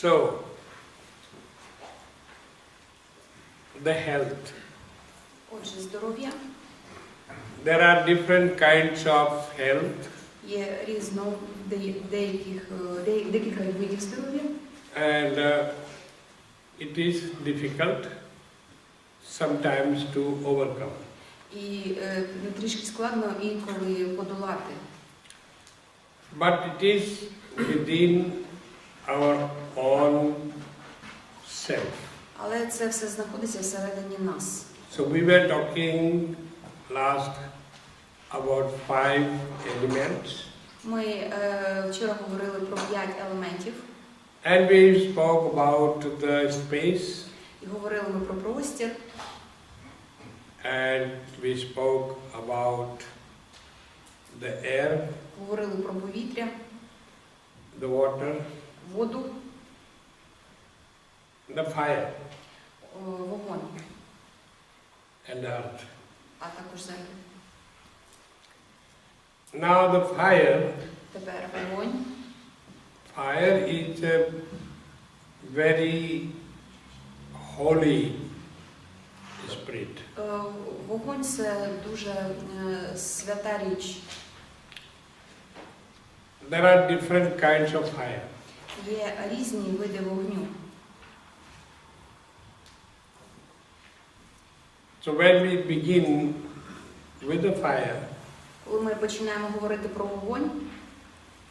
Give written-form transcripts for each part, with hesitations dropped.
So, the health. Отже, здоров'я. There are different kinds of health. Є декілька видів здоров'я. And it is difficult sometimes to overcome. І трішки складно інколи подолати. But it is within our own self. Але це все знаходиться всередині нас. So we were talking last about 5 elements. Ми вчора говорили про 5 елементів. And we spoke about the space. І говорили ми про простір. And we spoke about the air. Говорили про повітря. The water. Воду. The fire. Вогонь. And the earth. А також землю. Now the fire. Тепер вогонь. Fire is a very holy spirit. Вогонь – це дуже свята річ. There are different kinds of fire. Є різні види вогню. So when we begin with the fire, Коли ми починаємо говорити про вогонь,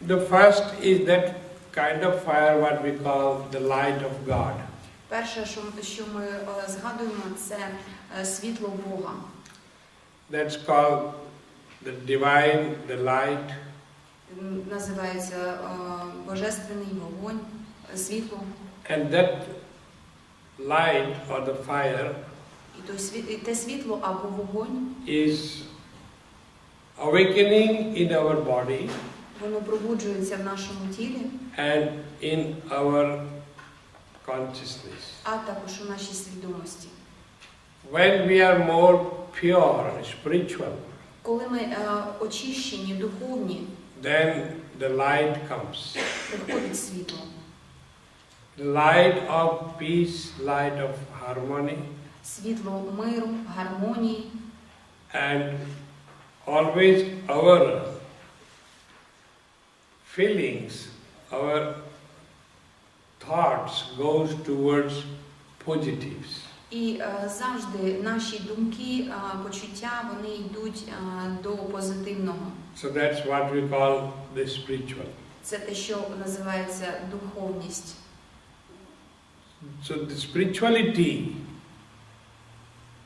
the first is that kind of fire what we call the light of God. перше, що ми згадуємо, це світло Бога. That's called the divine, the light. Називається божественний вогонь, світло. And that light or the fire І те світло або вогонь, is awakening in our body воно пробуджується в нашому тілі, and in our consciousness. а також у нашій свідомості. When we are more pure, spiritual, Коли ми очищені, духовні, then the light comes. приходить світло. The light of peace, light of harmony, Світло миру, гармонії. and always our feelings, our thoughts goes towards positives. І завжди наші думки, почуття, вони йдуть до позитивного. So that's what we call the spiritual. Це те, що називається духовність. So the spirituality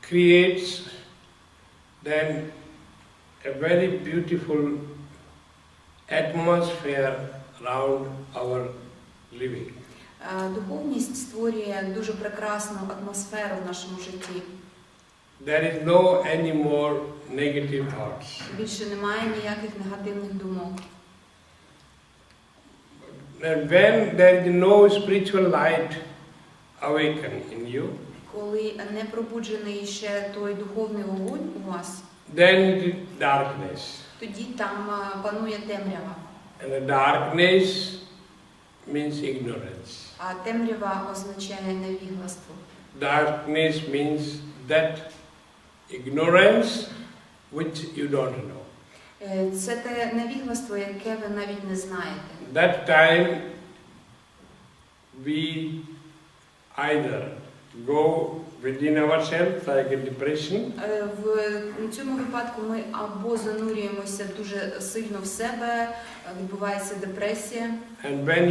creates then a very beautiful atmosphere around our living. Духовність створює дуже прекрасну атмосферу в нашому житті. There is no any more negative thoughts. Більше немає ніяких негативних думок. And when there is no spiritual light awaken in you, Коли не пробуджений ще той духовний вогонь у вас, then it is darkness. тоді там панує темрява. And the darkness means ignorance. А темрява означає невігластво. Darkness means that ignorance which you don't know. Це те невігластво, яке ви навіть не знаєте. That time we either go within ourselves like a depression, В цьому випадку ми або занурюємося дуже сильно в себе, відбувається депресія. and when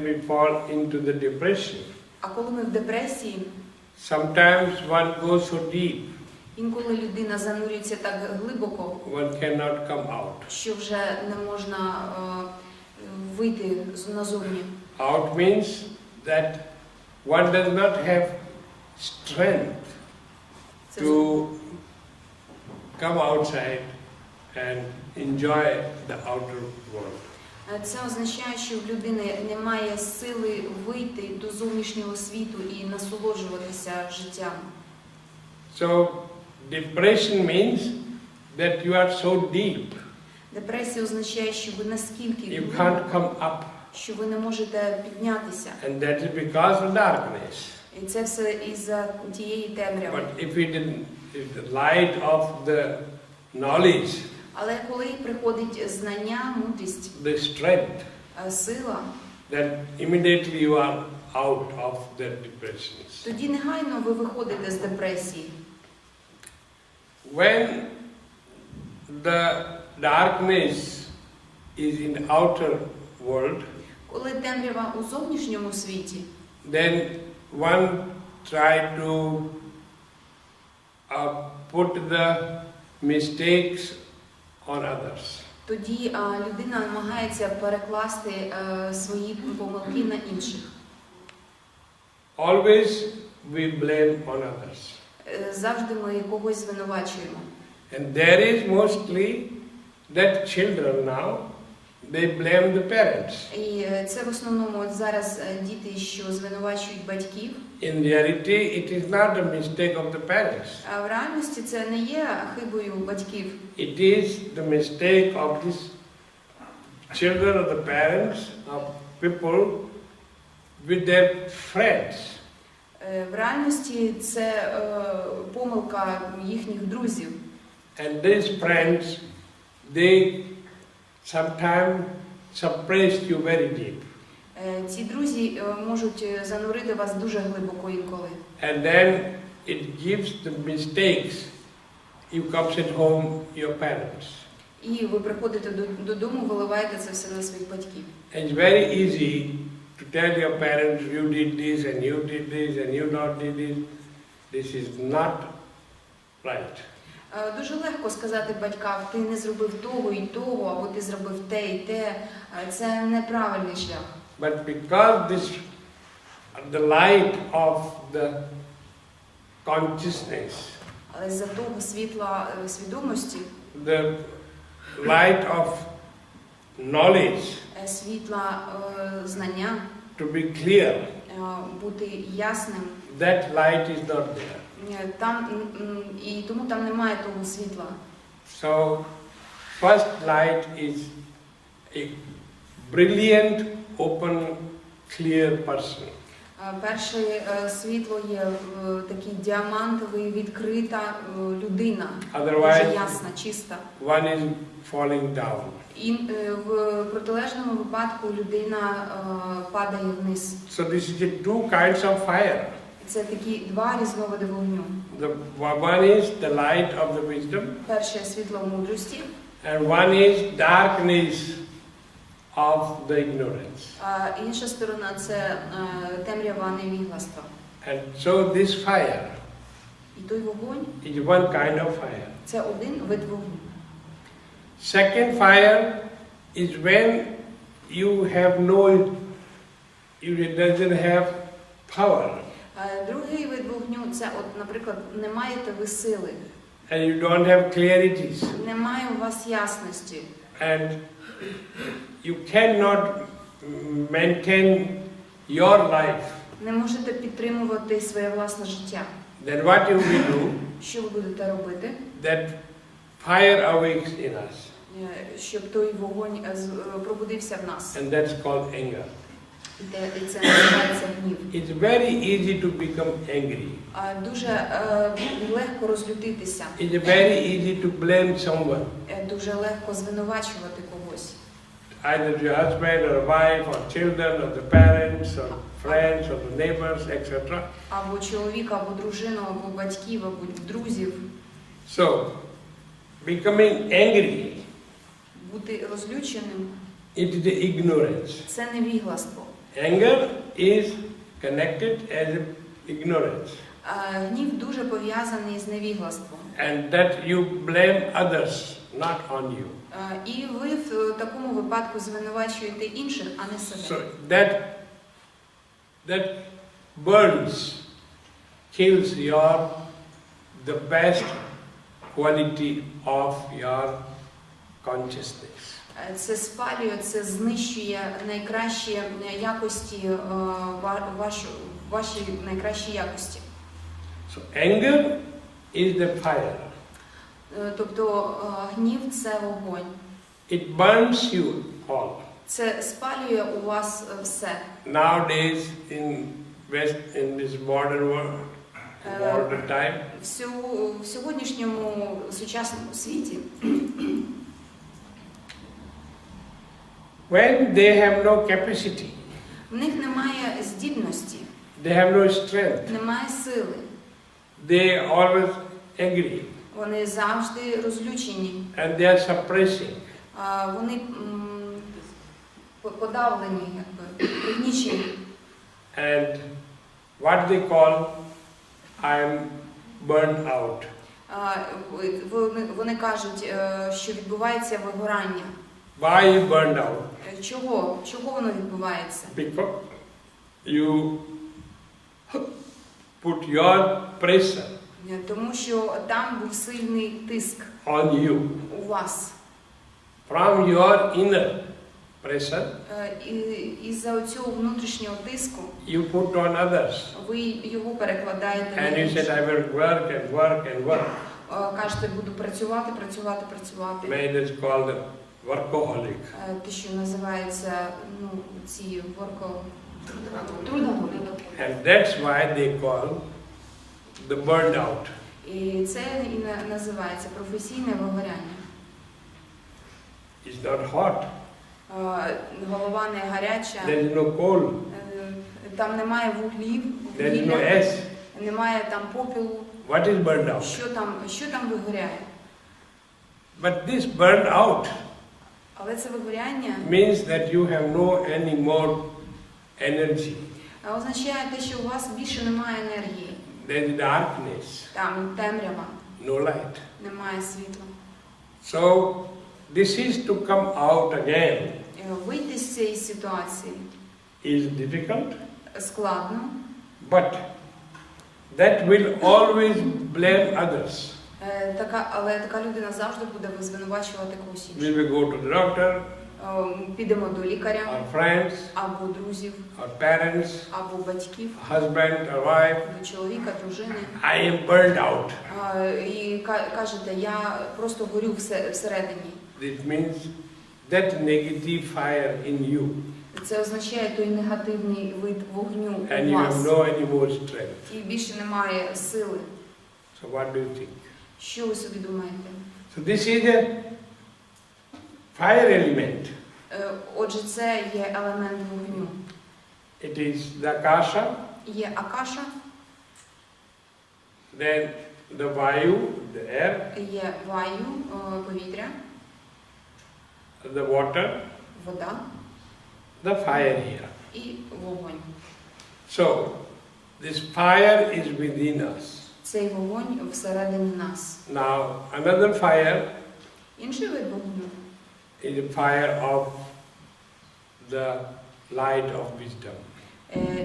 we fall into the depression, А коли ми в депресії, sometimes one goes so deep, інколи людина занурюється так глибоко, one cannot come out. що вже не можна вийти назовні. Out means that one does not have strength to come outside and enjoy the outer world. Це означає, що в людини немає сили вийти до зовнішнього світу і насолоджуватися життям. So depression means that you are so deep, Депресія означає, що ви наскільки you can't come up. що ви не можете піднятися. And that is because of darkness. І це все із-за тієї темряви. But if the light of the knowledge, Але коли приходить знання, мудрість, the strength, сила, then immediately you are out of the depressions. тоді негайно ви виходите з депресії. When the darkness is in outer world, Коли темрява у зовнішньому світі, then one try to put the mistakes on others. тоді людина намагається перекласти свої помилки на інших. Always we blame on others. Завжди ми когось звинувачуємо. And there is mostly that children now, they blame the parents. І це в основному от зараз діти, що звинувачують батьків. In reality, it is not a mistake of the parents. А в реальності це не є хибою батьків. It is the mistake of these children or the parents of people with their friends. В реальності це помилка їхніх друзів. And these friends, they sometimes suppress you very deep. Ці друзі можуть занурити вас дуже глибоко інколи. And then it gives the mistakes. You come at home, your parents. І ви приходите додому, виливаєте це все на своїх батьків. And it's very easy to tell your parents, you did this and you did this and you not did this. This is not right. Дуже легко сказати батькам, ти не зробив того і того, або ти зробив те і те. Це неправильний шлях. But because the light of the consciousness, Але з-за того світла свідомості, the light of knowledge, світла знання, to be clear, бути ясним, that light is not there. Там, і тому там немає того світла. So, first light is a brilliant, open, clear person. Перше світло є такий діамантовий, відкрита людина, дуже ясна, чиста. One is falling down. І в протилежному випадку людина падає вниз. So this is the two kinds of fire. Це такі два різновиди вогню. The one is the light of the wisdom. Перше світло мудрості. And one is darkness of the ignorance. А інша сторона це темрява невігластва. And so this fire І той вогонь is one kind of fire. це один вид вогню. Second fire is when you have it doesn't have power. Другий вид вогню це, от, наприклад, не маєте ви сили. And you don't have clarities. Немає у вас ясності. And you cannot maintain your life. Не можете підтримувати своє власне життя. Then what you will do? Що ви будете робити? That fire awakes in us. Щоб той вогонь пробудився в нас. And that's called anger. І це називається гнів. It's very easy to become angry. Дуже легко розлютитися. It's very easy to blame someone. Дуже легко звинувачувати когось. Either your husband or wife or children or the parents or friends or the neighbors, etc. Або чоловіка, або дружину, або батьків, або друзів. So, becoming angry, бути розлюченим, it is the ignorance. це невігластво. Anger is connected as ignorance. Гнів дуже пов'язаний з невіглаством. And that you blame others, not on you. І ви в такому випадку звинувачуєте інших, а не себе. So that burns, kills the best quality of your consciousness. Це спалює, це знищує найкращі якості, ваші найкращі якості. So anger is the fire. Тобто гнів – це вогонь. It burns you all. Це спалює у вас все. Nowadays in this modern world, modern time, В сьогоднішньому сучасному світі, when they have no capacity, в них немає здібності, they have no strength, немає сили. they always angry Вони завжди розлючені, and they are suppressing. вони подавлені, пригнічені. And what they call, I am burned out. Вони кажуть, що відбувається вигорання. Why you burned out? Чого? Чого воно відбувається? Because you put your pressure Тому що там був сильний тиск on you. у вас. From your inner pressure, Із-за цього внутрішнього тиску you put on others. ви його перекладаєте And на you said, інших. I will work and work and work. Кажете, буду працювати. Many is called the workaholic. Те, що називається, ці трудоголіки. And that's why they call the burned out. І це і називається професійне вигоряння. It's not hot. Голова не гаряча, There is no coal. там немає вуглів, There is no ash. немає там попілу. What is burned out? Що там вигоряє? But this burned out Але це вигоряння means that you have no any more energy. означає те, що у вас більше немає енергії. There is darkness, Там темрява, no light. немає світла. So this is to come out again Вийти з цієї ситуації is difficult, складно, but that will always blame others. але така людина завжди буде звинувачувати когось We іншого. will go to the doctor, Підемо до лікаря, our friends, або друзів, our parents, або батьків, husband or wife. до чоловіка, дружини. I am burned out. І кажете, я просто горю всередині. It means that negative fire in you, Це означає той негативний вид вогню and у you have вас. no any more strength. І більше немає сили. So what do you think? Що ви собі думаєте? So this is a fire element. Отже, це є елемент вогню. It is the akasha, Є акаша, then the vayu, the air, є ваю, повітря, the water, вода the fire here. і вогонь. So this fire is within us. Цей вогонь всередині нас. Now another fire Інший вид вогню is the fire of the light of wisdom.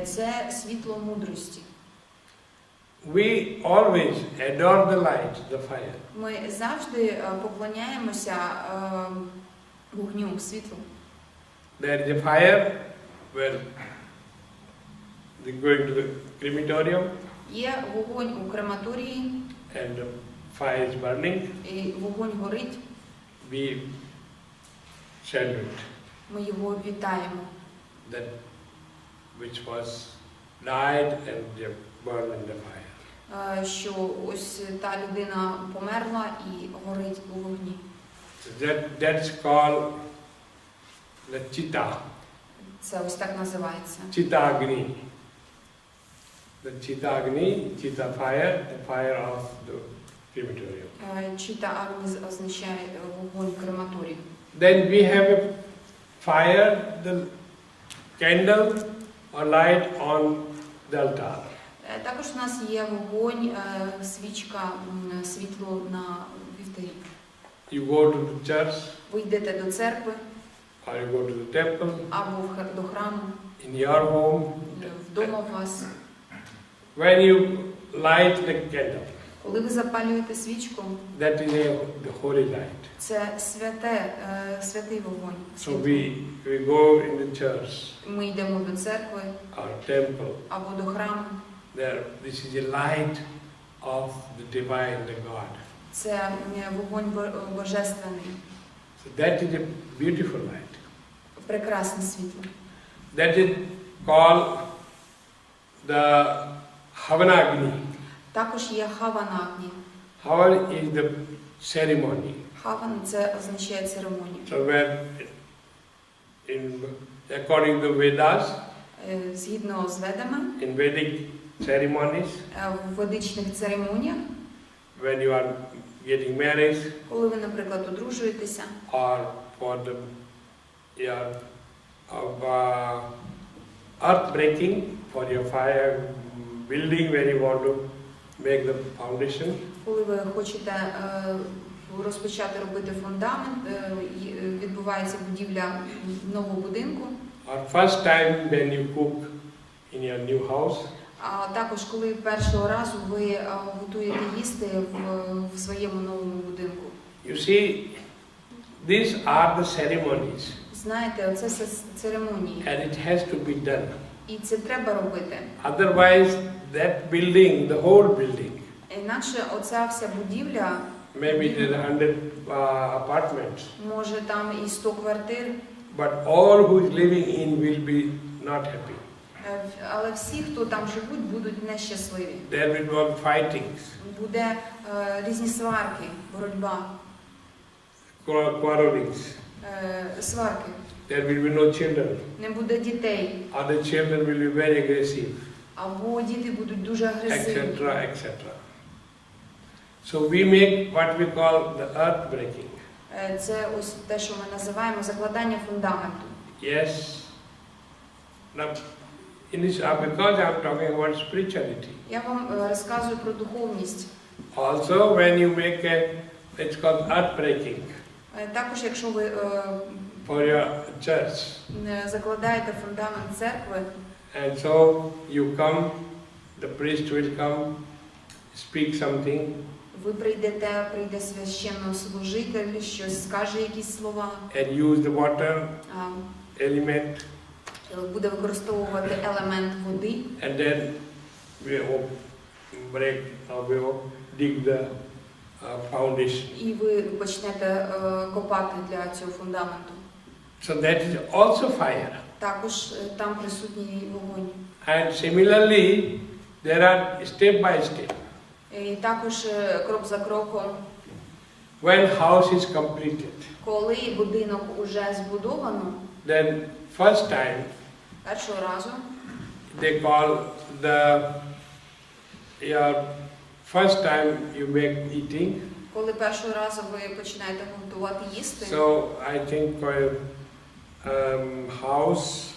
це світло мудрості. We always adore the light, the fire. Ми завжди поклоняємося вогню, світлу. There is a fire where they go into the crematorium Є вогонь у крематорії, and the fire is burning. і вогонь горить, We salute ми його вітаємо. that which was died and they burned in the fire. Що ось та людина померла і горить у вогні. That's called the chitta, Це ось так називається. chitta agni. The chitta agni, chitta fire, the fire of the crematorium. Чита агні означає вогонь крематорії. Then we have a fire, the candle or light on the altar. Також у нас є вогонь, свічка, світло на вівтарі. You go to the church Ви йдете до церкви or you go to the temple, або до храму, in your home. вдома у вас. When you light the candle, Коли ви запалюєте свічку, that is the holy light. це святий вогонь. So we go in the church Ми йдемо до церкви or temple. або до храму. There, this is a light of the divine, the God. Це вогонь божественний. So that is a beautiful light. прекрасне світло. That is called the Havanagni. Також є хаванагні. Havan is the ceremony. Хаван – це означає церемонію. So where, according to Vedas, Згідно з ведами, in Vedic ceremonies, в ведичних церемоніях, when you are getting married, коли ви, наприклад, одружуєтеся, or for the earth breaking, for your fire building where you want to make the foundation, коли ви хочете розпочати робити фундамент, відбувається будівля нового будинку. or first time when you cook in your new house, А також коли першого разу ви готуєте їсти в своєму новому будинку. you see, these are the ceremonies, Знаєте, оце все церемонії. and it has to be done. І це треба робити. Otherwise, that building, the whole building, Інакше оця вся будівля, maybe there are 100 apartments, може там і 100 квартир, but all who is living in will be not happy. але всі, хто там живуть, будуть нещасливі. There will be fightings, Буде різні сварки, боротьба, quarrelings. Сварки. There will be no children. Не буде дітей. Other children will be very aggressive, Або діти будуть дуже агресивні. etc., etc. So we make what we call the earth breaking. Це ось те, що ми називаємо закладання фундаменту. Yes. Now, because I'm talking about spirituality. Я вам розказую про духовність. Also, when you make it's called earth breaking Також, якщо ви for your church, закладаєте фундамент церкви, and so you come, the priest will come, speak something. ви прийде священнослужитель, щось скаже, якісь слова, And use the water element, буде використовувати елемент води, and then we will dig the foundation. і ви почнете копати для цього фундаменту. So that is also fire. Також там присутній вогонь. And similarly, there are step by step. І також крок за кроком, When house is completed, коли будинок уже збудовано, then first time першого разу, they call your first time you make eating. коли першого разу ви починаєте готувати їсти, So I think house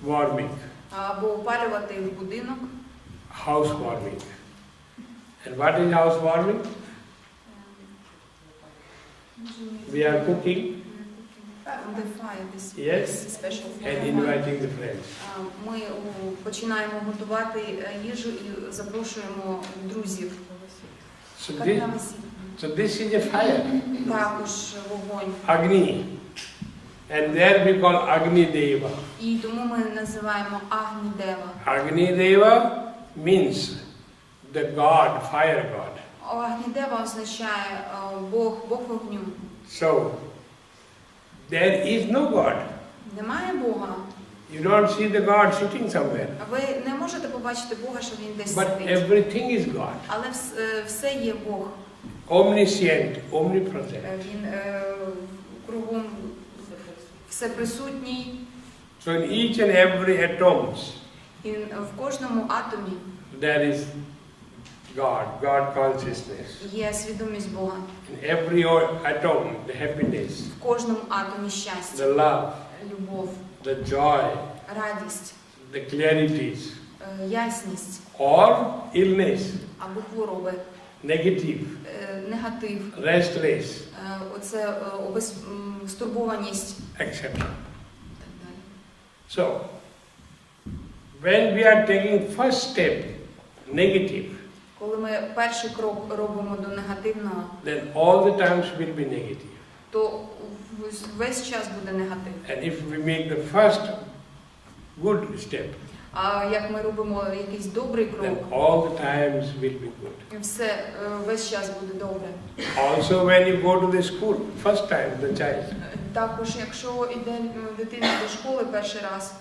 warming, або опалювати в будинок. housewarming. And what is housewarming? We are cooking On the fire, this Yes. special and fire. inviting the friends. Ми починаємо готувати їжу і запрошуємо друзів. So this is a fire, Також вогонь. Agni. And there we call Agni Deva. І тому ми називаємо Агнідева. Agni Deva means the god, fire god. Агнідева означає Бог вогню. So there is no God. Немає Бога. You don't see the God sitting somewhere. Ви не можете побачити Бога, що він десь But сидить. everything is God. Але все є Бог. Omniscient, omnipresent. Він кругом всеприсутній. So in each and every atoms І в кожному атомі there is God consciousness. є свідомість Бога. In every atom, the happiness, В кожному атомі щастя, the love, любов, the joy, радість, the clarities, ясність or illness, або хвороби, negative, негатив, restless, оце стурбованість etc. і так далі. So, when we are taking first step, negative, Коли ми перший крок робимо до негативного, then all the times will be negative. то весь час буде негатив. And if we make the first good step, А як ми робимо якийсь добрий then крок, all the times will be good. все весь час буде добре. Also when you go to the school, first time, the child, Також, якщо йде дитина до школи перший раз,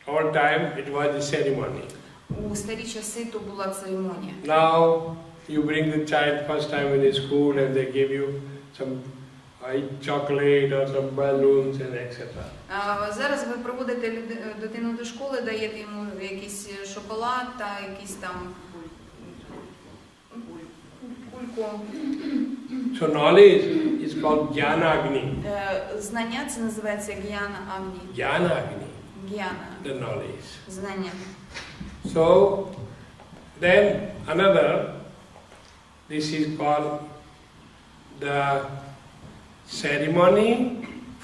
all time it was a ceremony. у старі часи то була церемонія. Now you bring the child first time in the school and they give you some chocolate or some balloons and etc. Зараз ви проводите дитину до школи, даєте йому якийсь шоколад та якийсь там кульку. So knowledge is called Jnana Agni. Знання це називається Гьяна Агні. Jnana Agni, Гьяна. the knowledge. Знання. So then another, this is called the ceremony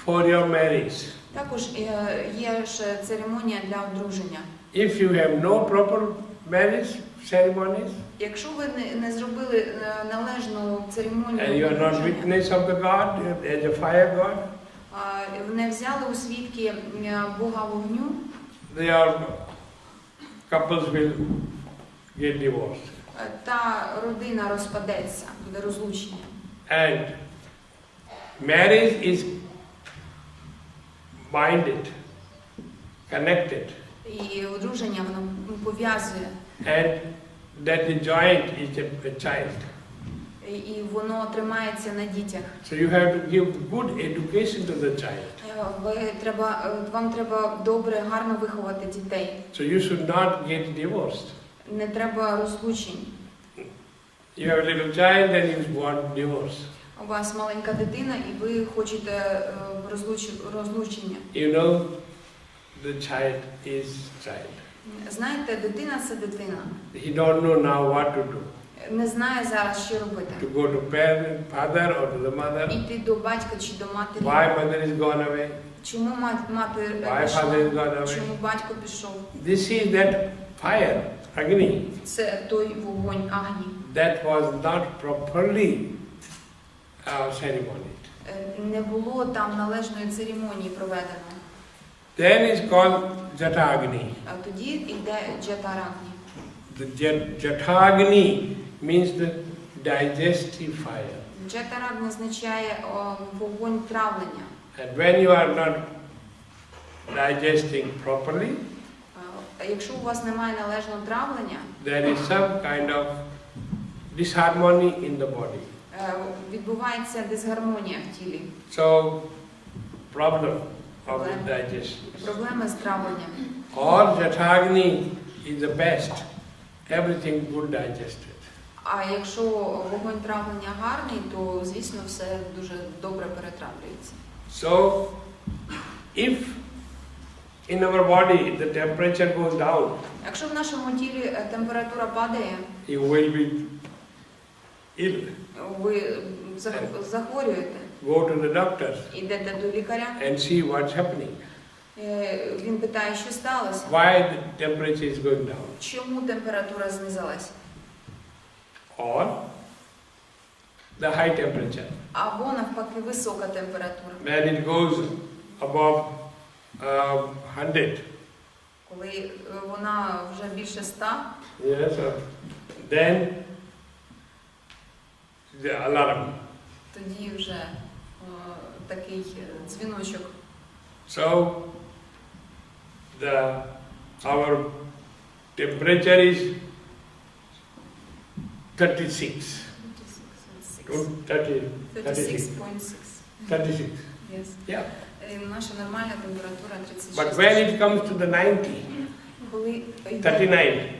for your marriage. Також є ще церемонія для одруження. If you have no proper marriage ceremonies Якщо ви не зробили належну церемонію and you are not одруження, witness of the God as a fire God, не взяли у свідки Бога вогню, their couples will get divorced. та родина розпадеться, буде розлучення. And marriage is binded, connected, І одруження воно пов'язує, and that the joint is a child. і воно тримається на дітях. So you have to give good education to the child. Вам треба добре, гарно виховати дітей. So you should not get divorced. Не треба розлучень. You have a little child and you want divorce. У вас маленька дитина, і ви хочете розлучення. You know, the child is child. Знаєте, дитина – це дитина. He don't know now what to do. Не знає зараз, що робити. To go to parent, father or to the mother. Іти до батька чи до матері. Why mother is gone away? Чому мати Why father is gone пішла? away? Чому батько пішов? This is that fire, Agni, Це той вогонь Агні. that was not properly ceremonied. Не було там належної церемонії проведено. Then is called Jatagni. А тоді йде Джатарагні. The Jatagni means the digestive fire. Джатарагні означає вогонь травлення. And when you are not digesting properly, Якщо у вас немає належного травлення, there is some kind of disharmony in the body. відбувається дисгармонія в тілі. So, problem of the digestion. Проблеми з травленням. Or Jatagni is the best. Everything good digested. А якщо вогонь травлення гарний, то, звісно, все дуже добре перетравлюється. So, if in our body the temperature goes down, Якщо в нашому тілі температура падає, you will be ill. ви захворюєте, Go to the doctor йдете до лікаря, and see what's happening. він питає, що сталося, Why the temperature is going down. чому температура знизилась, Or the high temperature. або навпаки висока температура. When it goes above 100, Коли вона вже більше 100, yes, then the alarm. тоді вже такий дзвіночок. So our temperature is 36. 36. 36. Yes. Yeah. Наша нормальна температура 36. But when it comes to the 90, Коли 39,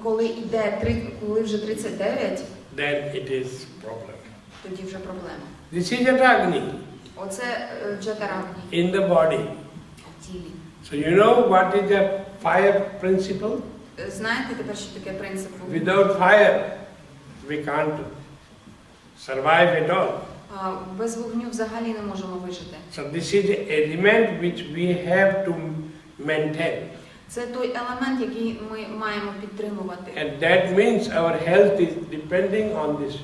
коли вже 39, then it is problem. тоді вже проблема. This is Jatagni Оце Джатарагні in the body. в тілі. So you know what is the fire principle? Знаєте тепер, що таке принцип вогню? Without fire, we can't survive at all. Без вогню взагалі не можемо вижити. So this is the element which we have to maintain. Це той елемент, який ми маємо підтримувати. And that means our health is depending on this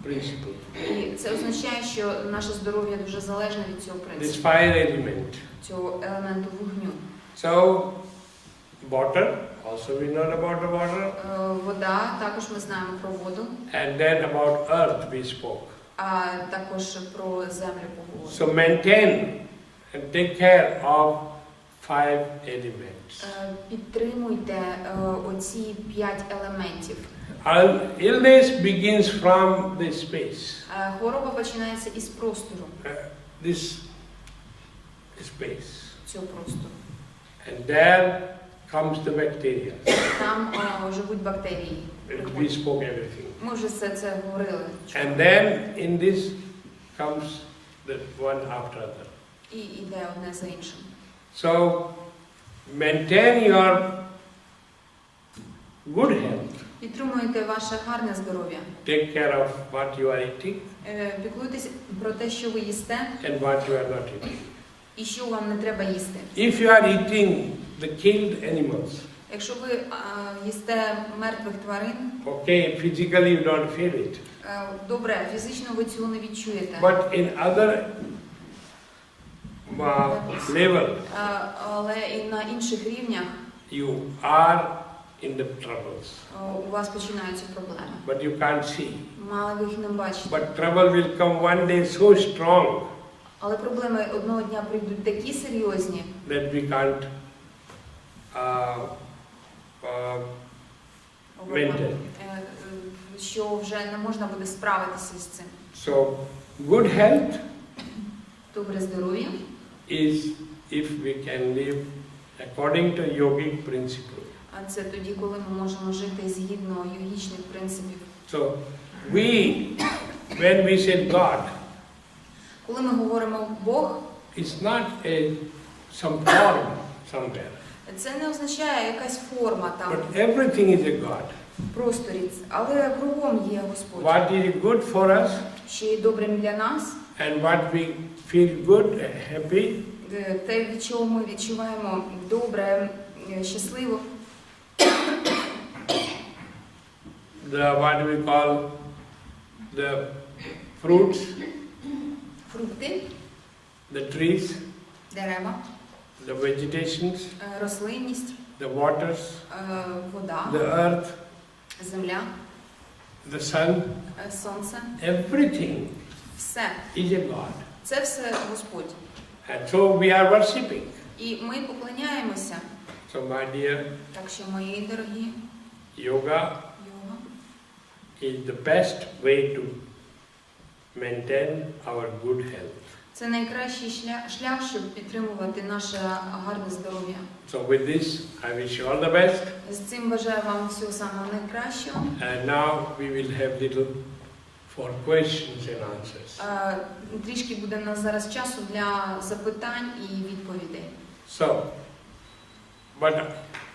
principle. І це означає, що наше здоров'я дуже залежне від цього This принципу, fire element. цього елементу вогню. So Water, also we know about the water. Вода, також ми знаємо про воду. And then about earth we spoke. А також про землю поговоримо. So maintain and take care of 5 elements. Підтримуйте оці 5 елементів. Illness begins from the space. Хвороба починається із простору. This space. Цього простору. And there comes the bacteria. Там живуть бактерії. We spoke everything. Ми вже все це говорили. And then in this comes the one after other. І йде одне за іншим. So maintain your good health. Підтримуйте ваше гарне здоров'я. Take care of what you are eating Піклуйтесь про те, що ви їсте, and what you are not eating. і що вам не треба їсти. If you are eating the killed animals, Якщо ви їсте мертвих тварин, okay, physically you don't feel it. Добре, фізично ви цього не відчуєте. But in other level, Але і на інших рівнях you are in the troubles. У вас починаються проблеми. But you can't see. Мало ви їх не бачите. But trouble will come one day so strong Але проблеми одного дня прийдуть такі серйозні, that we can't maintain. Що вже не можна буде справитися з цим. So, good health Добре здоров'я is if we can live according to yogic principle. А це тоді, коли ми можемо жити згідно йогічних принципів. So, when we say God, Коли ми говоримо Бог, it's not some form somewhere. це не означає якась форма там, But everything is a God. в просторі, але кругом є Господь. What is good for us Що є добрим для нас, and what we feel good, happy, те, від чого ми відчуваємо добре, щасливо. what we call the fruits, Фрукти, the trees, дерева, the vegetations, рослинність, the waters, вода, the earth, земля, the sun, сонце. everything Все. is a God. Це все Господь. And so we are worshipping. І ми поклоняємося. So my dear, Так що, мої дорогі, yoga йога is the best way to maintain our good health. це найкращий шлях, щоб підтримувати наше гарне здоров'я. So with this, I wish you all the best. З цим бажаю вам всього самого найкращого. And now we will have little for questions and answers. Трішки буде в нас зараз часу для запитань і відповідей. So, but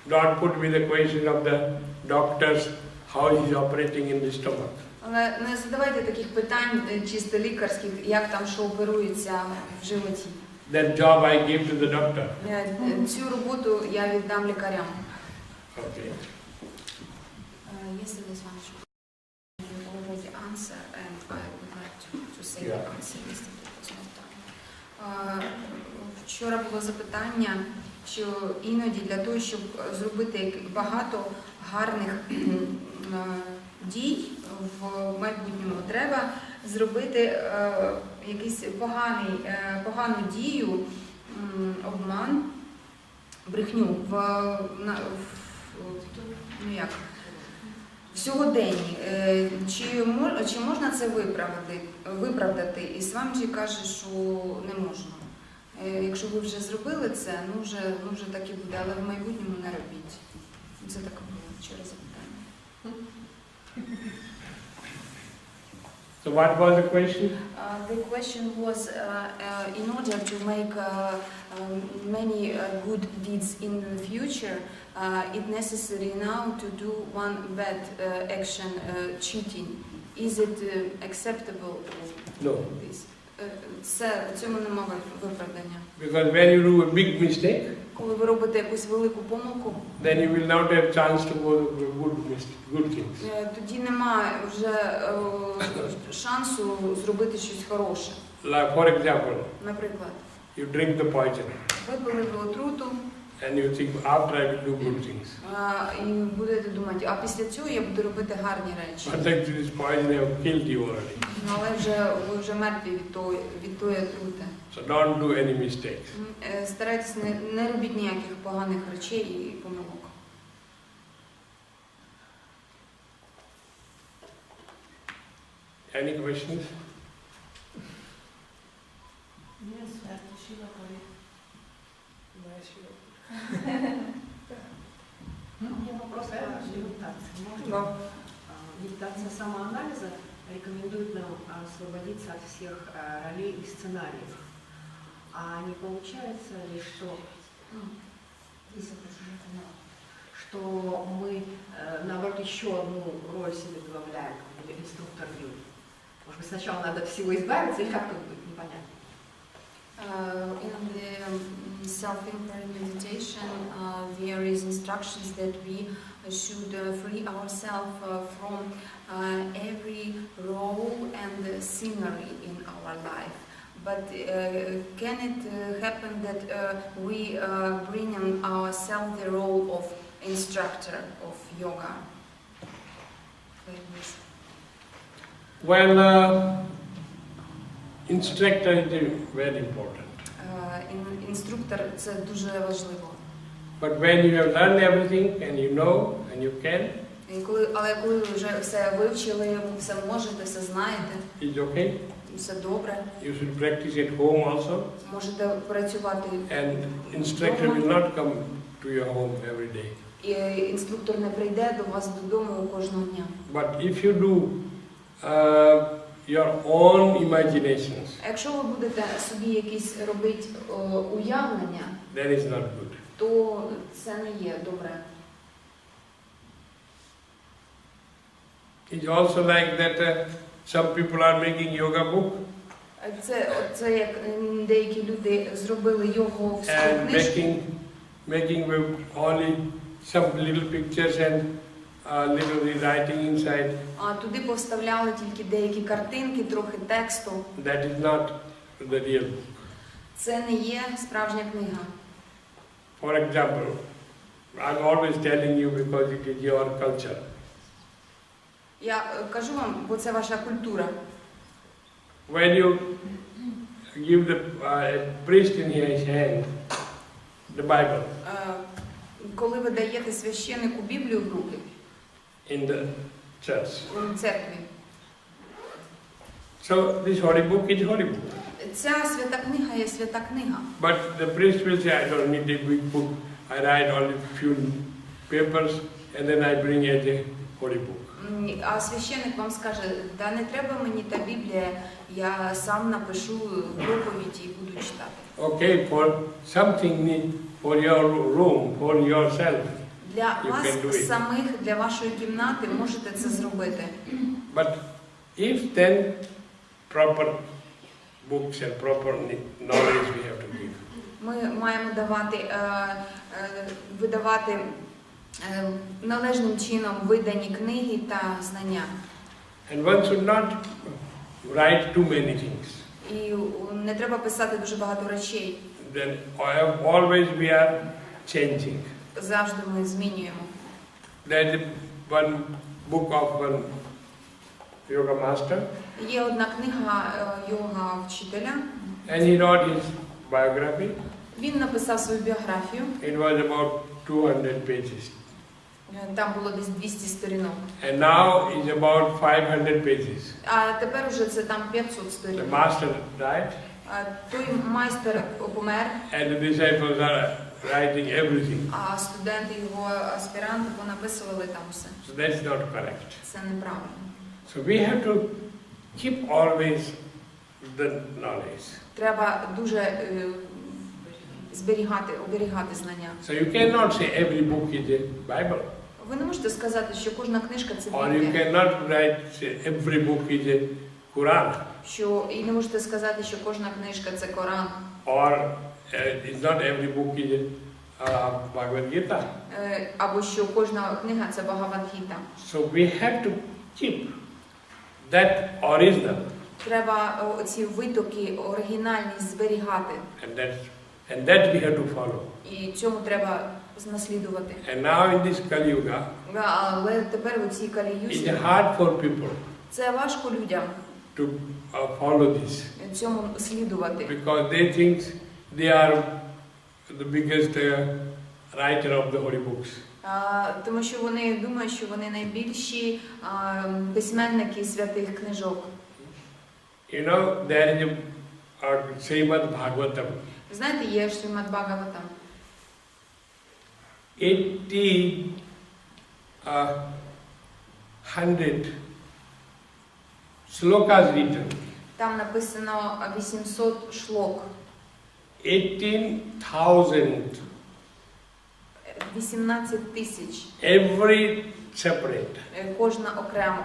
don't put me the question of the doctors, how he is operating in the stomach. Але не задавайте таких питань чисто лікарських, як там що оперується в животі. That job I give to the doctor. Цю роботу я віддам лікарям. Okay. Yes, this one you already answer, and I would like to say the answer yesterday was not done. Вчора було запитання, що іноді для того, щоб зробити багато гарних дій в майбутньому, треба зробити якийсь погану дію, обман, брехню в сьогоденні. Чи можна це виправдати? І Свамиджи каже, що не можна. Якщо ви вже зробили це, ну вже так і буде, але в майбутньому не робіть. Це таке було вчора запитання. So what was the question? The question was, in order to make many good deeds in the future, it's necessary now to do one bad action, cheating. Is it acceptable? No. В цьому немає виправдання. Because when you do a big mistake, Коли ви робите якусь велику помилку, then you will not have chance to go to good things. тоді немає вже шансу зробити щось хороше. Like for example, Наприклад, you drink the poison. випили ви отруту, And you think, after I will do good things. І будете думати, а після цього я буду робити гарні речі. But actually this poison have killed you already. Але ви вже мертві від тої отрути. So don't do any mistakes. Старайтесь, не робіть ніяких поганих речей і помилок. Any questions? Yes, Pastor Sheila Kari. У меня вопрос по медитации. Можно? Медитация самоанализа рекомендует нам освободиться от всех ролей и сценариев. А не получается ли, что мы, наоборот, еще одну роль себе добавляем, или инструктор вью? Может быть, сначала надо всего избавиться, или как тут будет, непонятно. In the self-inquiry meditation, there is instructions that we should free ourselves from every role and scenery in our life. But can it happen that we bring on ourselves the role of instructor of yoga? Like this. Well, instructor is very important. Інструктор – це дуже важливо. But when you have learned everything and you know and you can, Але коли ви вже все вивчили, все можете, все знаєте, it's okay. все добре. You should practice at home also. Можете працювати. And instructor will not come to your home every day. І інструктор не прийде до вас додому кожного дня. But if you do your own imaginations, Якщо ви будете собі якісь робити уявлення, that is not good. то це не є добре. It's also like that some people are making yoga book Це як деякі люди зробили його в and книжку. making with only some little pictures and little rewriting inside. А туди поставляли тільки деякі картинки, трохи тексту. That is not the real book. Це не є справжня книга. For example, I'm always telling you because it is your culture. Я кажу вам, бо це ваша культура. When you give the priest in his hand the Bible Коли ви даєте священнику Біблію в руки in the church, у церкві, so this holy book is holy book. ця свята книга є свята книга. But the priest will say, I don't need a big book. I write only few papers and then I bring as a holy book. А священник вам скаже, да не треба мені та Біблія, я сам напишу проповідь і буду читати. Okay, for something for your room, for yourself. Для You can do вас it. самих, для вашої кімнати можете це зробити. But if then proper books and proper knowledge we have to give. Ми маємо видавати належним чином видані книги та знання. And one should not write too many things. І не треба писати дуже багато речей. Then always we are changing. Завжди ми змінюємо. There is one book of one yoga master. Є одна книга йога вчителя. And he wrote his biography. Він написав свою біографію. It was about 200 pages. Там було десь 200 сторінок. And now it's about 500 pages. А тепер уже це там 500 сторінок. The master died. Той майстер помер. And the disciples are writing everything. А студенти, його аспіранти понаписували там все. So that's not correct. Це неправильно. So we have to keep always the knowledge. Треба дуже оберігати знання. So you cannot say every book is a Bible. Ви не можете сказати, що кожна книжка це Or you Біблія. cannot write say every book is a Quran. І не можете сказати, що кожна книжка це Коран. Or it's not every book is a Bhagavad Gita. Або що кожна книга це Бхагавад-гіта. So we have to keep that original. Треба оці витоки, оригінальність зберігати. And that's And that we have to follow. І цьому треба наслідувати. And now in this Kali Yuga, Але тепер у цій it's Калі-юзі hard for people це важко людям to follow this. цьому слідувати. Because they think they are the biggest writer of the holy books. Тому що вони думають, що вони найбільші письменники святих книжок. You know, there is a Srimad Bhagavatam. Знаєте, є Шримад Бхагаватам. 100 slokas written. Там написано 800 шлок. 18,000. 18 тисяч. Every separate. Кожна окремо.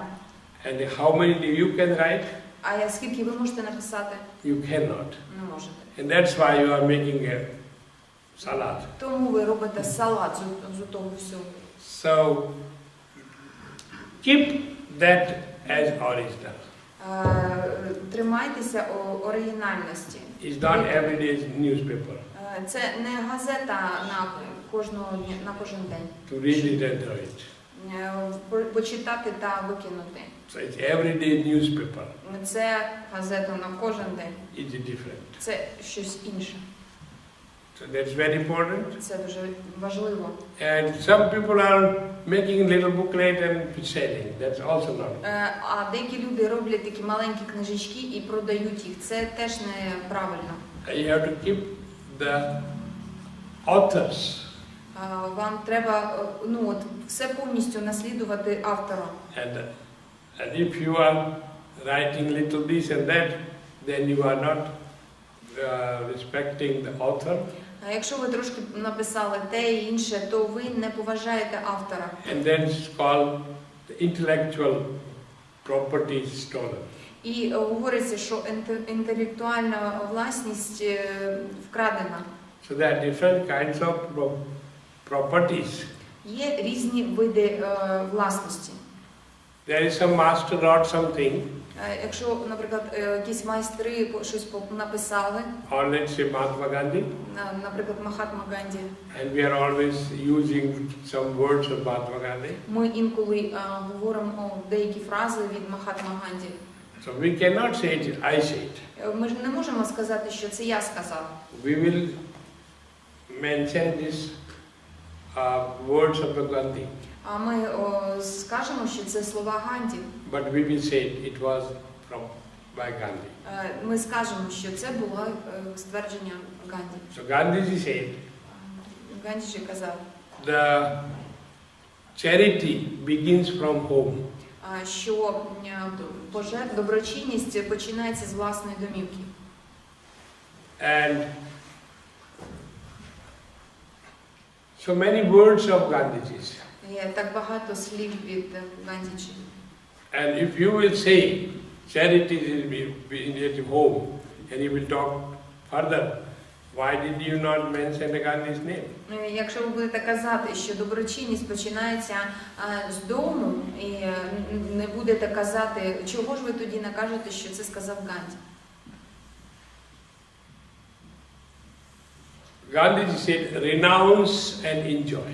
And how many you can write? А скільки ви можете написати? You cannot. Не можете. And that's why you are making a salad. Тому ви робите салат з того всього. So keep that as original. Тримайтеся оригінальності. It's not everyday's newspaper. Це не газета на кожен день. To read it and throw it. Почитати та викинути. So it's everyday newspaper. Це газета на кожен день. It's different. Це щось інше. So that's very important. Це дуже важливо. And some people are making little booklet and selling. That's also not. А деякі люди роблять такі маленькі книжечки і продають їх. Це теж неправильно. You have to keep the authors. Вам треба все повністю наслідувати автора. And if you are writing little this and that, then you are not respecting the author. А якщо ви трошки написали те і інше, то ви не поважаєте автора. And then it's called the intellectual property stolen. І говориться, що інтелектуальна власність вкрадена. So there are different kinds of properties. Є різні види власності. There is some master wrote something. Якщо, наприклад, якісь майстри щось написали, Or let's say Mahatma Gandhi, наприклад, Махатма Ганді, and we are always using some words of Mahatma Gandhi. ми інколи говоримо деякі фрази від Махатма Ганді. So we cannot say it, I say it. Ми ж не можемо сказати, що це я сказав. We will mention these words of Gandhi. А ми скажемо, що це слова Ганді. But we will say it was by Gandhi. Ми скажемо, що це було ствердження Ганді. So Gandhiji said, Ганді казав, the charity begins from home. Що доброчинність починається з власної домівки. And so many words of Gandhiji's. Є так багато слів від Гандіджі. And if you will say charity is at home, and you will talk further, why did you not mention the Gandhi's name? Якщо ви будете казати, що доброчинність починається з дому, і не будете казати, чого ж ви тоді не кажете, що це сказав Ганді? Gandhiji said, renounce and enjoy.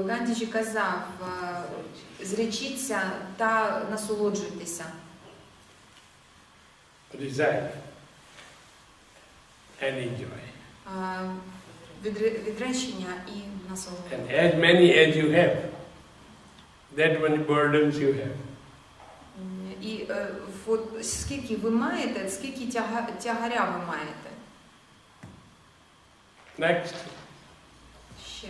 Гандіджі казав, зречіться та насолоджуйтеся. Resign and enjoy. Відречення і насолода. And as many as you have, that many burdens you have. І скільки ви маєте, скільки тягаря ви маєте. Next. Ще.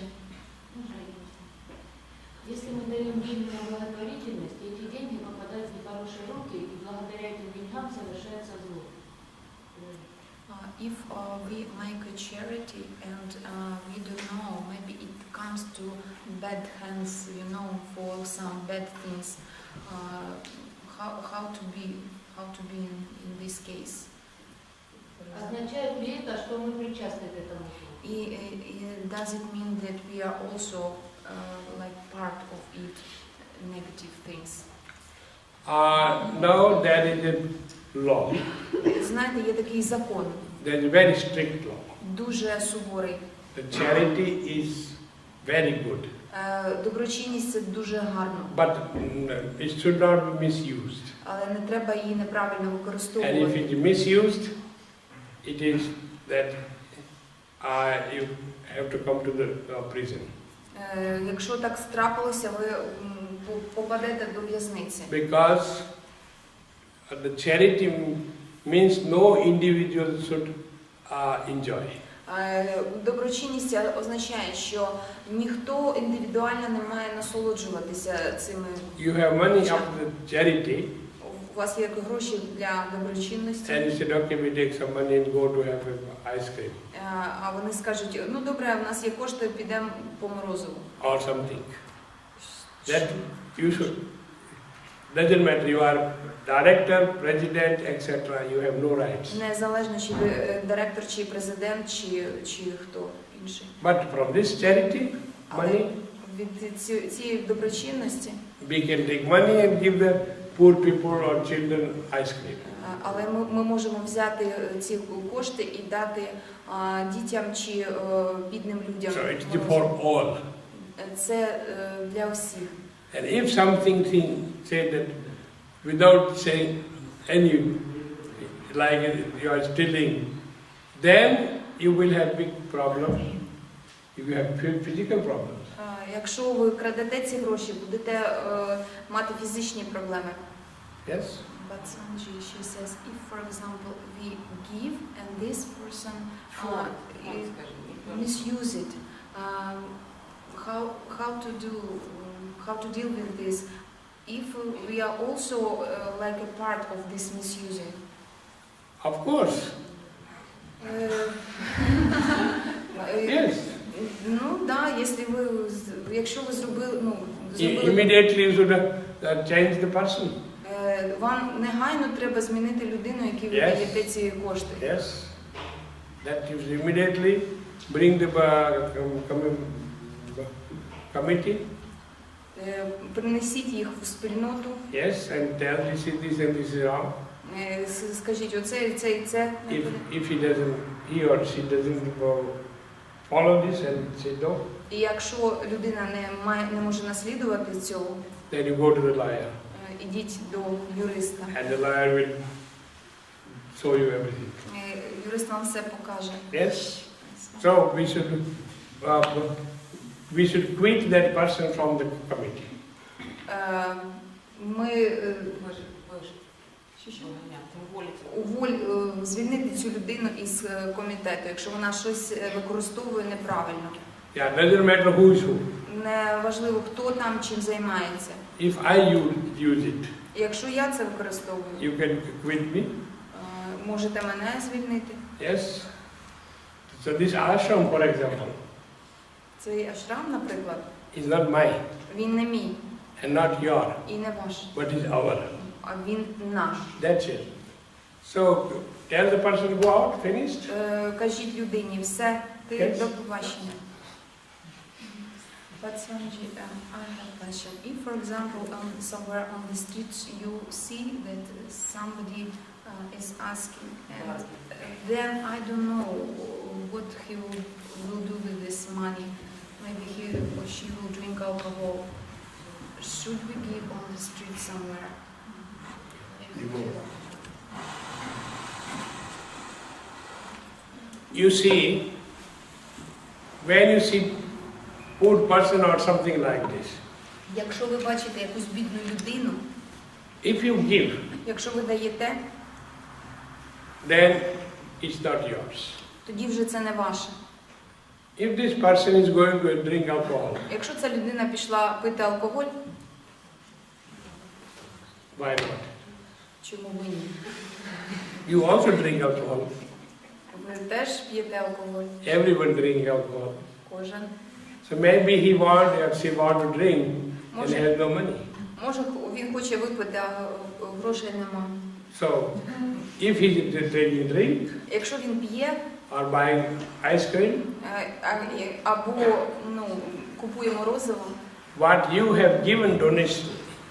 Если мы даем деньги на благотворительность, эти деньги попадают в нехорошие руки, и благодаря этим деньгам совершается зло. If we make a charity and we don't know, maybe it comes to bad hands, for some bad things. How to be in this case? Означает ли это, что мы причастны к этому? Does it mean that we are also like part of it, negative things? No, there is a law. Знаєте, є такий закон. there's a very strict law. дуже суворий. The charity is very good. Доброчинність – це дуже гарно. But it should not be misused. Але не треба її неправильно And if використовувати. it is misused, it is that you have to come to the prison. Якщо так страпилося, ви попадете до в'язниці. Because the charity means no individual should enjoy. Доброчинність означає, що ніхто індивідуально не має насолоджуватися цими. You have money after charity. У вас є гроші для доброчинності. And you said, okay, we take some money and go to have ice cream. А вони скажуть, ну добре, у нас є кошти, підемо по морозиву. Or something. That you should. Doesn't matter. You are director, president, etc. You have no rights. Незалежно, чи ви директор, чи президент, чи хто інший. But from this charity, money, від цієї доброчинності. we can take money and give the poor people or children ice cream. Але ми можемо взяти ці кошти і дати дітям чи бідним людям. So it's for all. Це для всіх. And if something say that without saying any, like you are stealing, then you will have big problems. You will have physical problems. Якщо ви крадете ці гроші, будете мати фізичні проблеми. Yes. But Swamiji, she says, if for example we give and this person misuse it, how to deal with this? If we are also like a part of this misusing. Of course. Yes. Ну да, якщо ви зробили, Immediately you should change the person. Вам негайно треба змінити людину, якій ви даєте ці кошти. Yes. That you should immediately bring the committee. Принесіть їх в спільноту. Yes, and tell this and this is wrong. Скажіть, оце і це і це. If he or she doesn't follow this and say no. І якщо людина не може наслідувати цього, then you go to the lawyer. Ідіть до юриста. And the lawyer will show you everything. Юрист вам все покаже. Yes. So we should quit that person from the committee. Звільнити цю людину із комітету, якщо вона щось використовує неправильно. Yeah, doesn't matter who is who. Не важливо, хто там чим займається. If I use it, якщо я це використовую, you can quit me. Можете мене звільнити. Yes. So this ashram, for example, цей ашрам, наприклад, is not mine. Він не мій. And not your. І не ваш. But is our. А він наш. That's it. So tell the person to go out. Finished. Кажіть людині все. Ти до побачення. But Swamiji, I have a question. If, for example, somewhere on the streets you see that somebody is asking, and then I don't know what he will do with this money. Maybe he or she will drink alcohol. Should we give on the street somewhere? You see, when you see poor person or something like this. Якщо ви бачите якусь бідну людину, if you give, якщо ви даєте, then it's not yours. тоді вже це не ваше. If this person is going to drink alcohol, якщо ця людина пішла пити алкоголь, why not? Чому ви ні? You also drink alcohol. Ви теж п'єте алкоголь. Everyone drink alcohol. Кожен. So maybe he want or she want to drink and has no money. Може, він хоче випити, а грошей нема. So, if he is taking drink, якщо він п'є, or buying ice cream, або купує морозиво, what you have given donation,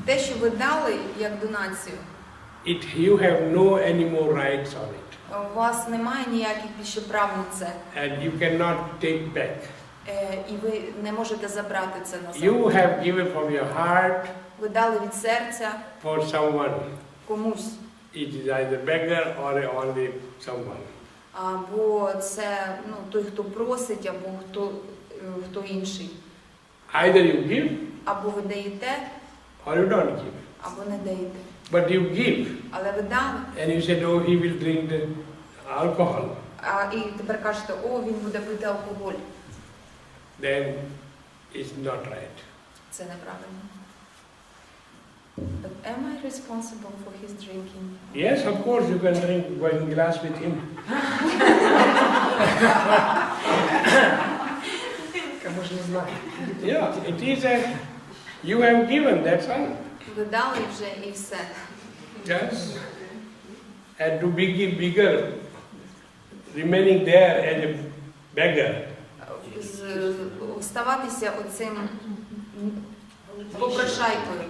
те, що ви дали як донацію, you have no any more rights on it. У вас немає ніяких більше прав на це. And you cannot take back. І ви не можете забрати це назад. You have given from your heart Ви дали від серця for someone. комусь. It is either beggar or only someone. Або це той, хто просить, або хто інший. Either you give Або ви даєте, or you don't give. або не даєте. But you give Але ви дали. and you said, oh, he will drink the alcohol. І тепер кажете, він буде пити алкоголь. Then it's not right. Це неправильно. But am I responsible for his drinking? Yes, of course you can drink one glass with him. Yeah, it is a, you have given, that's all. Ви дали вже і все. Yes. And to be bigger, remaining there as a beggar. Ставатися оцим попрошайкою.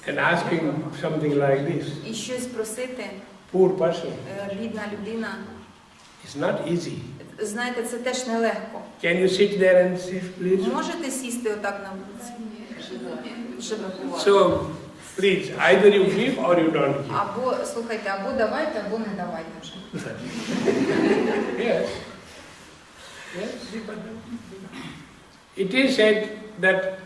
And asking something like this. І щось просити. Poor person. Бідна людина. It's not easy. Знаєте, це теж нелегко. Can you sit there and sit, please? Можете сісти отак на вулиці? So, please, either you give or you don't give. Або, слухайте, або давайте, або не давайте вже. Yes. Yes. It is said that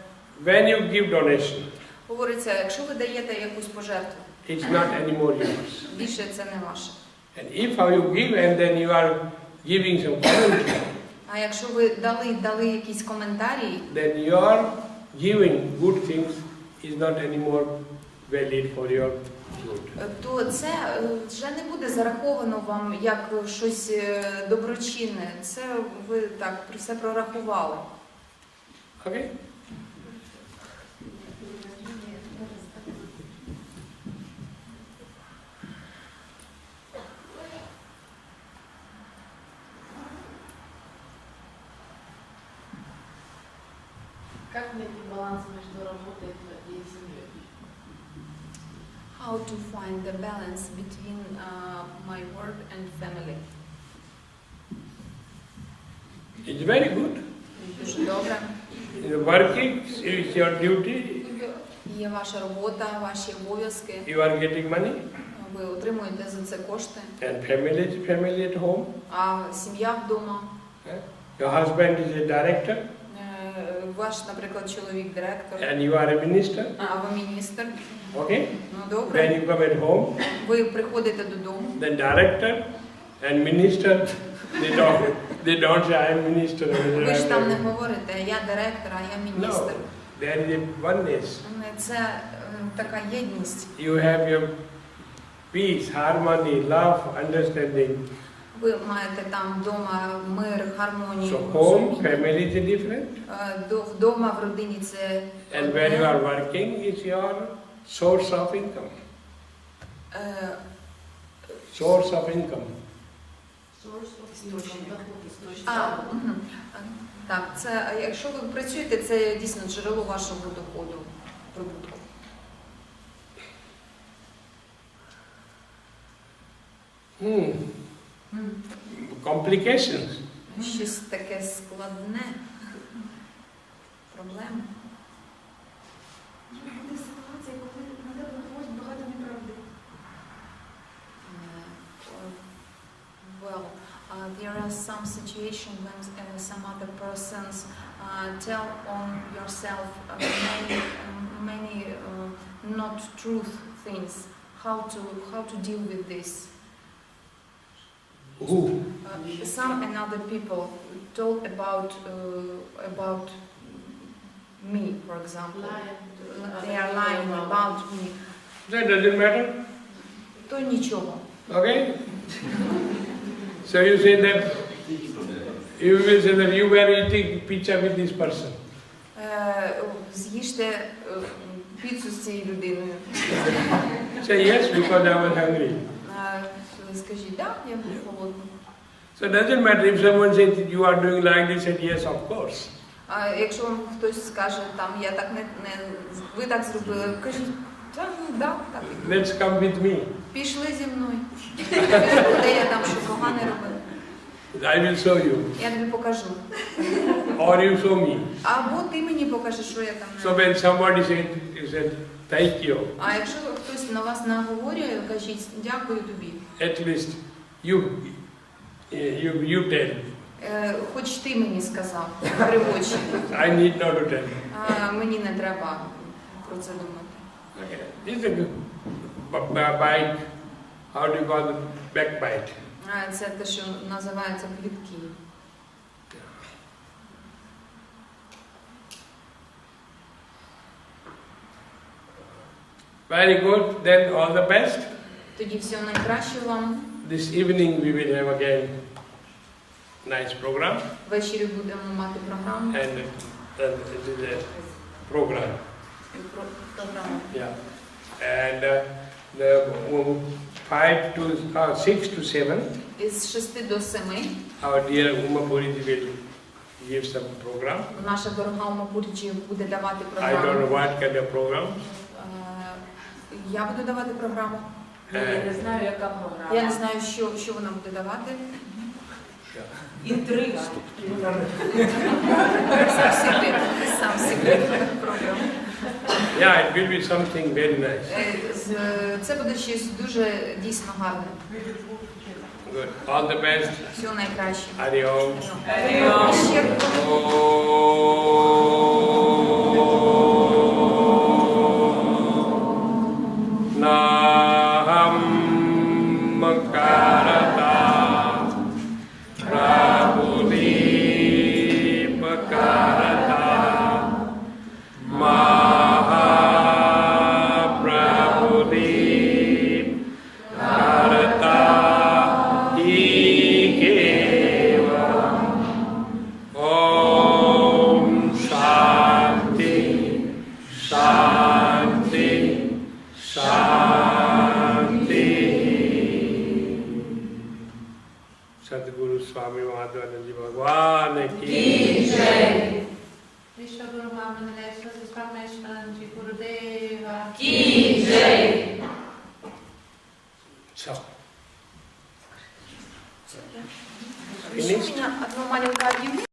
when you give donation, Говориться, якщо ви даєте якусь пожертву, it's not anymore yours. більше це не ваше. And if how you give and then you are giving some commentary, А якщо ви дали якісь коментарі, then your giving good things is not anymore valid for your good. то це вже не буде зараховано вам як щось доброчинне. Це ви так все прорахували. Okay? Как найти баланс между работой и семьей? How to find the balance between my work and family? It's very good. Дуже добре. Working is your duty. Є ваша робота, ваші обов'язки. You are getting money. Ви отримуєте за це кошти. And family at home. А сім'я вдома. Your husband is a director. Ваш, наприклад, чоловік директор. And you are a minister. А ви міністр. Okay? Ну When добре. you come at home, Ви приходите додому. then director and minister, they don't say I am minister. Ви ж там не говорите, я директор, а я міністр. No, there is a oneness. Це така єдність. You have your peace, harmony, love, understanding. Ви маєте там вдома мир, гармонію. So home, family is different. Вдома, в родині це And when you are working, it's your source of income. Source of income. Так, це, якщо ви працюєте, це дійсно джерело вашого доходу, прибутку. Complications. Щось таке складне. Проблема. Well, there are some situations when some other persons tell on yourself many not truth things. How to deal with this? Who? Some and other people told about me, for example. They are lying about me. That doesn't matter. То нічого. Okay? So you say that you will say that you were eating pizza with this person. З'їжте піцу з цією людиною. Say yes because I was hungry. Скажіть, так, я був голодний. So it doesn't matter if someone says that you are doing like this and yes, of А якщо вам хтось скаже, там я так ви так зробили, кажіть, Так. Let's come with me. Пішли зі мною. Де я там що погане робив? I will show you. Я тобі покажу. Or you show me. Або ти мені покажеш, що я там So не when somebody said, thank you, А якщо хтось на вас наговорює, кажіть, дякую тобі. at least you tell. Хоч ти мені сказав при очі. I need not to tell. Мені не треба про це думати. Okay. It's a good bite. How do you call it? Backbite. Це те, що називається плітки. Very good. Then all the best. Тоді всього найкраще вам. This evening we will have again nice program. Ввечері будемо мати програму. And it is a program. Програму. Yeah. And the 6 to 7, Із 6 до 7 our dear Umapuriji will give some program. наша дорога Умапуріджі буде давати I don't know програму. what kind of program. Я буду давати програму. Я не знаю, яка програма. Я не знаю, що вона буде давати. Інтрига. Сам секрет програми. Yeah, it will be something very nice. Це буде щось дуже дійсно гарне. Good. All the best. Всього найкраще. Hari Om. Ще Naham Karata Prabhudeep Karata Mahaprabhudeep Karata Ikeva Om Shanti Shanti Shanti. Sadguru Swami Madhvananji Bhagwan ki Jai. Vishnu Guru Mahamudaya Swami Gurudeva Ki Jai.